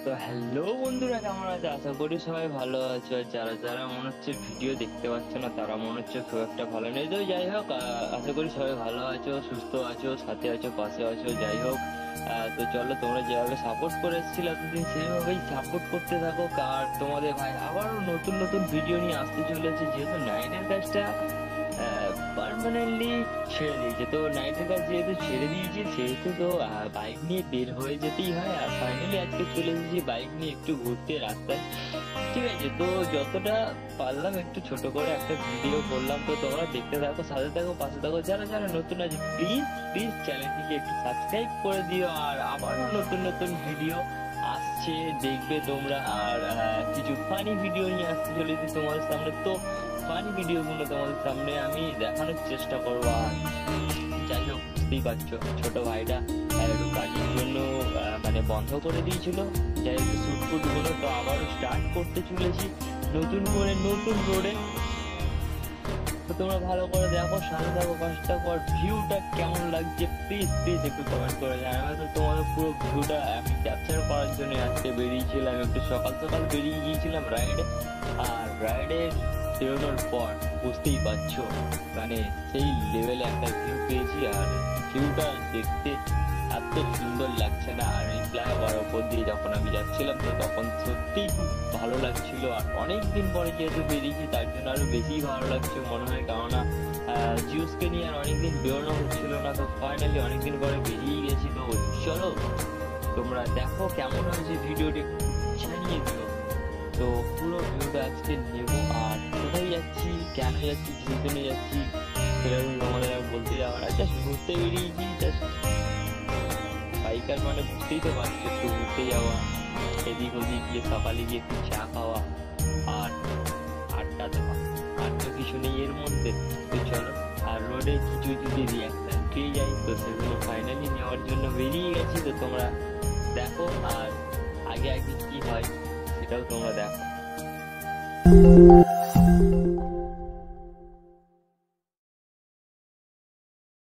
তো হ্যালো বন্ধুরা, কেমন আছো? আশা করি সবাই ভালো আছো। আর যারা যারা মনে হচ্ছে ভিডিও দেখতে পাচ্ছ না তারা মনে হচ্ছে খুব একটা ভালো নেই। তো যাই হোক, আশা করি সবাই ভালো আছো, সুস্থ আছো, সাথে আছো, পাশে আছো। যাই হোক, তো চলো, তোমরা যেভাবে সাপোর্ট করে এসেছিলে এতদিন সেইভাবেই সাপোর্ট করতে থাকো। আর তোমাদের ভাই আবারও নতুন নতুন ভিডিও নিয়ে আসতে চলেছে। যেহেতু নাইটের কাজটা পার্মানেন্টলি ছেড়ে দিয়েছে, তো নাইটের কাজ যেহেতু ছেড়ে দিয়েছে সেহেতু তো বাইক নিয়ে বের হয়ে যেতেই হয়। আর ফাইনালি আজকে চলে এসেছি বাইক নিয়ে একটু ঘুরতে রাস্তায়। ঠিক আছে, তো যতটা পারলাম একটু ছোট করে একটা ভিডিও করলাম। তো তোমরা দেখতে থাকো, সাথে থাকো, পাশে থাকো। যারা যারা নতুন আছে প্লিজ প্লিজ চ্যানেলটিকে একটু সাবস্ক্রাইব করে দিও। আর আবারও নতুন নতুন ভিডিও আসছে, দেখবে তোমরা। আর কিছু ফানি ভিডিও নিয়ে আসতে চলেছি তোমাদের সামনে। তো ফানি ভিডিওগুলো তোমাদের সামনে আমি দেখানোর চেষ্টা করবো। আর যাই হোক, বুঝতেই পারছো ছোট ভাইটা একটু কাজের জন্য মানে বন্ধ করে দিয়েছিল। যাই হোক, শুটফুট গুলো তো আবারও স্টার্ট করতে চলেছি নতুন করে, নতুন রোডে। তো তোমরা ভালো করে দেখো, সাথে থাকো, পাশে থাকো। আর ভিউটা কেমন লাগছে প্লিজ প্লিজ একটু কমেন্ট করে জানাবে। তো তোমাদের পুরো ভিউটা আমি ক্যাপচার করার জন্য আজকে বেরিয়েছিলাম। একটু সকাল সকাল বেরিয়ে গিয়েছিলাম রাইডে। আর রাইডে বেরোনোর পর বুঝতেই পারছো মানে সেই লেভেলে একটা ভিউ পেয়েছি। আর ভিউটা দেখতে এত সুন্দর লাগছে না। আর এই ফ্লাইওভার ওপর দিয়ে যখন আমি যাচ্ছিলাম তো তখন সত্যিই খুব ভালো লাগছিল। আর অনেকদিন পরে যেহেতু বেরিয়েছি তার জন্য আরো বেশি ভালো লাগছে মনে হয়। কেননা জিউসকে নিয়ে আর অনেকদিন বেরোনো হচ্ছিল না, তো ফাইনালি অনেকদিন পরে বেরিয়ে গেছি। তো চলো তোমরা দেখো কেমন হয়েছে ভিডিওটি, জানিয়ে দিও। তো পুরো ভিউটা আজকে নেবো। আর কোথায় যাচ্ছি, কেন যাচ্ছি, কি জন্য যাচ্ছি সেটা তোমাদের আর বলতে যাওয়ার, জাস্ট ঘুরতে বেরিয়েছি। জাস্ট বাইকার মানে বুঝতেই তো পারছি, একটু ঘুরতে যাওয়া, এদিক ওদিক গিয়ে সকালে গিয়ে একটু চা খাওয়া আর আড্ডা দেওয়া। আর তো কিছু নেই এর মধ্যে। তো চলো, আর রোডে কিছু যদি রিয়াকশন পেয়ে যাই তো সেগুলো ফাইনালি নেওয়ার জন্য বেরিয়ে গেছি। তো তোমরা দেখো, আর আগে আগে কি হয় সেটাও তোমরা দেখো।